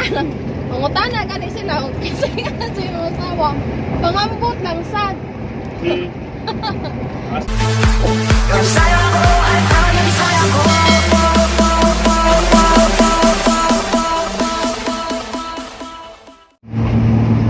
na. Mangutana gani sila. Kasi nga sa iyong asawa. Pangambot lang sad. Saya ko ay parang saya ko.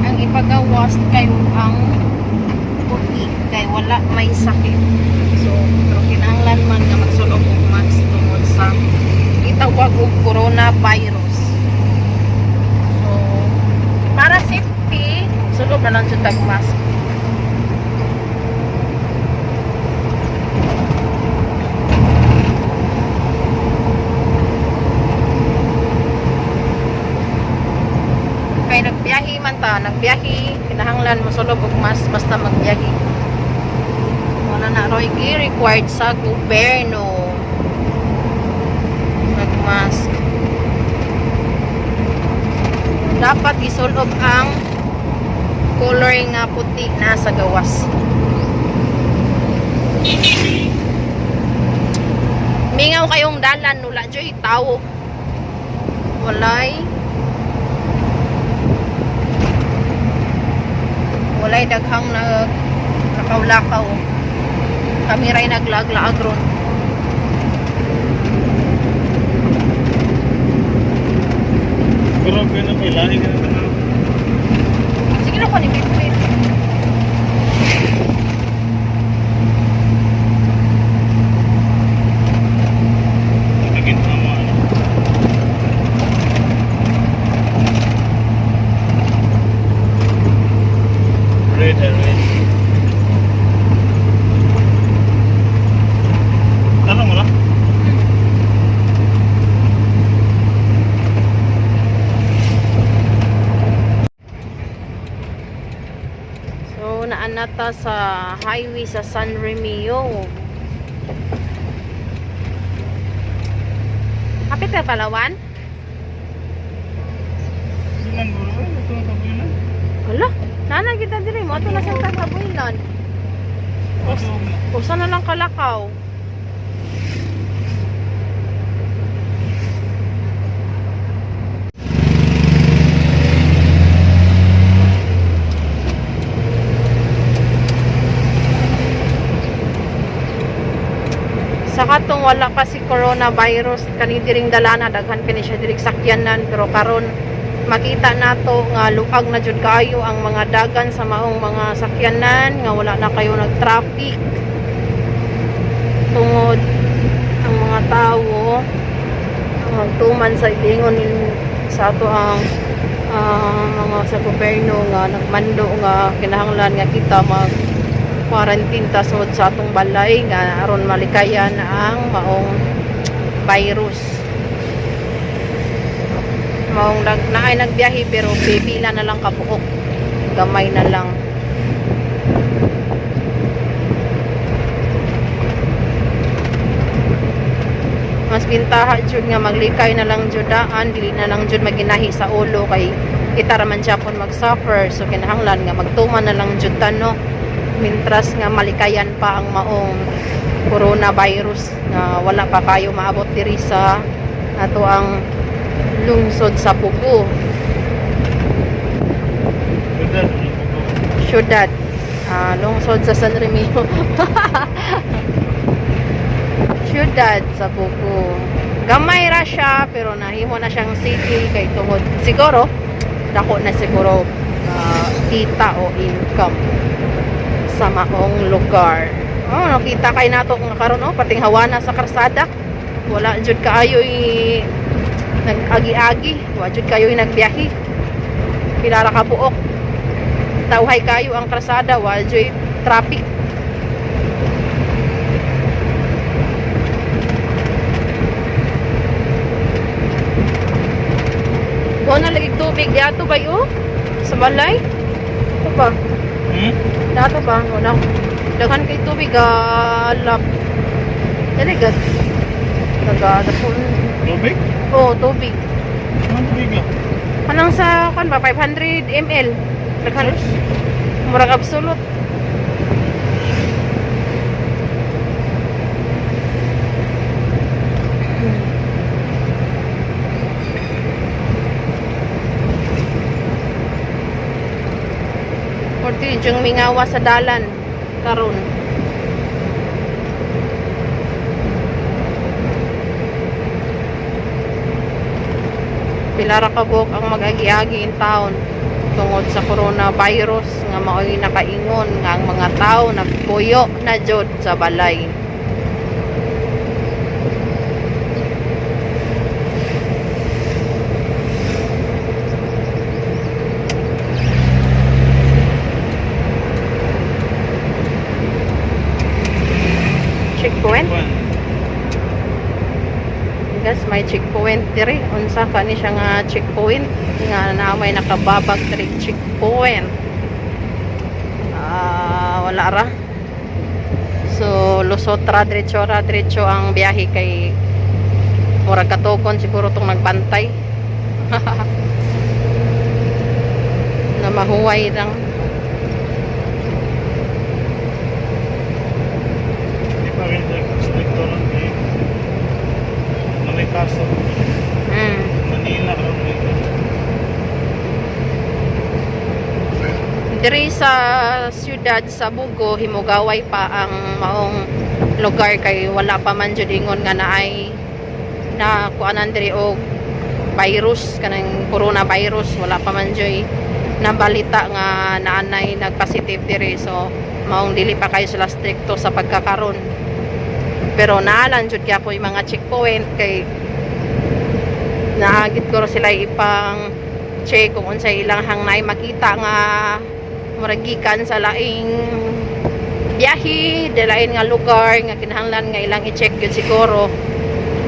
Ang ipagawas kayo ang puti kay wala may sakit. So, pero kinahanglan man nga magsulog og mask tungod sa itawag og coronavirus. So, para safety, sulog na lang jud tag mask. Kay nagbiyahe man ta, nagbiyahe, kinahanglan mo sulog og mask basta magbiyahe. Wala na roy required sa gobyerno. Nag-mask. Dapat isulog ang color nga puti na sa gawas. Mingaw kayong dalan nula joy tao. Walay daghang nakaw-lakaw. Kami ray naglaglaag ron. Pero kaya may lahi ka na. Sige na ko ni Bitbit. Pagkagin na mo ano. Red. Tanong mo lang. So, naanata sa highway sa San Remio. Kapit ka Palawan? Silang guro eh. Ito na tabi na. Hala, nanay kita diri mo. Ito na siyang tatabuilan. Usa na lang kalakaw. Sa katong wala pa si coronavirus kani diring dalana daghan kini siya diring sakyanan pero karon makita nato nga luag na jud kaayo ang mga dagan sa maong mga sakyanan nga wala na kayo nag-traffic tungod ang mga tawo ang magtuman sa ilingon sa ato ang mga sa gobyerno nga nagmando nga kinahanglan nga kita mag quarantine tasod sa atong balay nga aron malikayan ang maong virus. Maong naay nagbiyahe pero pipila na lang kabuok. Gamay na lang. Mas pintaha jud nga maglikay na lang judaan, dili na lang jud maginahi sa ulo kay kita ra man Japon mag-suffer. So kinahanglan nga magtuman na lang jud no. Mintras nga malikayan pa ang maong coronavirus na wala pa kayo maabot diri sa ato ang lungsod sa Pugo. Syudad. Lungsod sa San Remio. Syudad sa Pugo. Gamay ra siya pero nahimo na siyang city kay tungod siguro dako na siguro kita o income sa maong lugar. Nakita kay nato nga karon pating hawana sa karsada. Wala jud kaayo nag-agi-agi, wa jud kayo nagbiyahe. Pilara ka buok. Tawhay kayo ang karsada, wa jud traffic. Go na lagi tubig yato ba yo? Sa balay? Ito ba? Dato ba? Wala. Daghan kay tubig lap. Daligat. Dagadapon. Tubig? Oo, tubig. Anong tubig ka? Anong sa kan ba 500 ml. Daghan. Murag absolute. Medyong mingawa sa dalan karon. Pila ra ka buok ang mag-agi-agi in town tungod sa coronavirus nga mao'y nakaingon nga ang mga tao nagpuyo na jud sa balay. Checkpoint? Guys, may checkpoint diri. Unsa ka ni siya nga checkpoint nga naamay nakababag diri checkpoint. Wala ra. So lusot ra diretso ang biyahe kay murag katukon siguro tong nagbantay. Na mahuway lang. Di pa rin stricto lang eh. May kaso. Manila ron may Diri sa siyudad sa Bugo himugaway pa ang maong lugar kay wala pa man jud ingon nga naay na kuanan diri og virus kanang coronavirus, wala pa man joy nabalita nga naanay nagpositive diri, so maong dili pa kayo sila stricto sa pagkakaron. Pero naalan jud kay ako yung mga checkpoint kay naagit ko sila ipang check kung unsay ilang hangnay makita nga muragikan sa laing biyahe, dalain nga lugar nga kinahanglan nga ilang i-check yun siguro.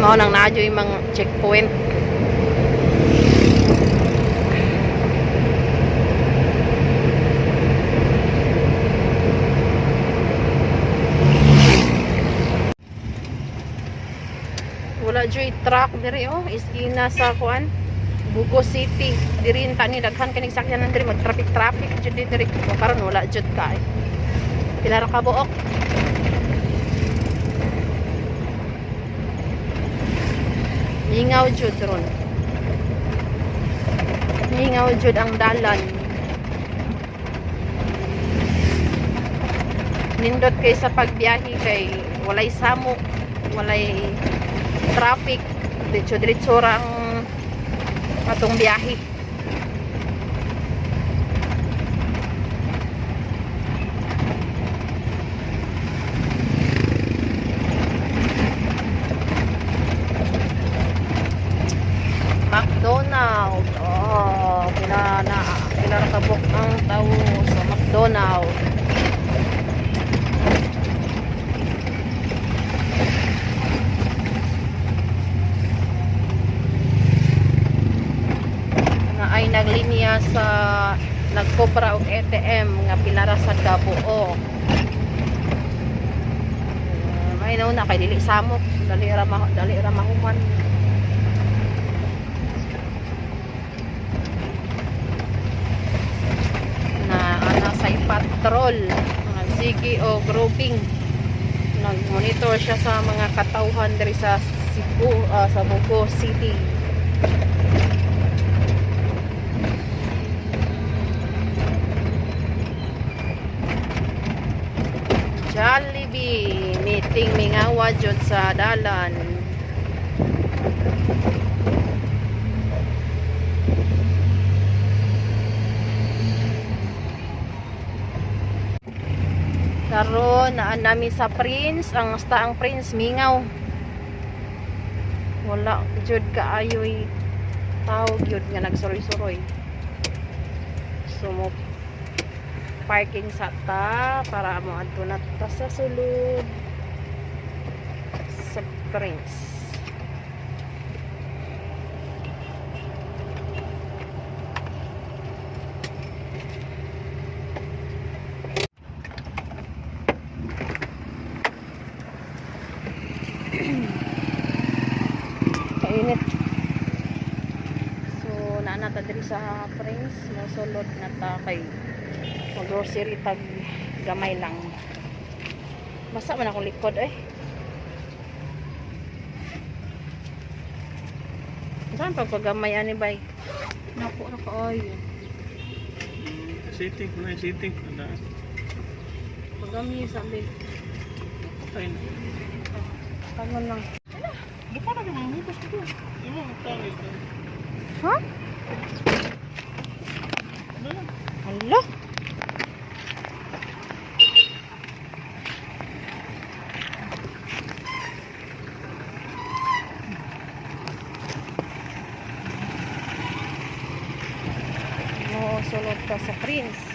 Mao nang naadyo yung mga checkpoint. Wala joy truck diri oh, iskina sa kuan Bugo City. Diri ta ni daghan kaning sakyanan diri mag traffic jud diri. O karon wala jud kay. Pila ra ka buok. Hingaw jud ron. Hingaw jud ang dalan. Nindot kay sa pagbiyahe kay walay samok, walay traffic, diretso ra ang atong biyahe. McDonald's. Oh, pila ra kabok ang tao sa McDonald's. Ay naglinya sa nagkopra og ATM nga pilara sa Gabuo. May na kay dili samok, dali ra mahuman. Na ana say patrol, mga sige o grouping. Nag-monitor siya sa mga katawhan diri sa Cebu, sa Bugo City. Jollibee, meeting mingawa jud sa dalan. Karon naan nami sa Prince, ang Prince mingaw. Wala jud kaayoy tao gyud nga nagsuroy-suroy. Sumop parking sa ta para mo adto na ta sa sulod sa Prince. Kainit. So naana ta diri sa Prince, mosulod na ta kay grocery tag gamay lang. Basa man akong likod eh. Saan pagpagamay ani bay? Naku ay. Sitting ko na, sitting ko na. Pagami sabi. Patay na. Kanon lang. Buka na kayo, mamutos ko. Diba, tangay ka. Ha? Ano lang? Hala. Oo, sulod ka sa Prince.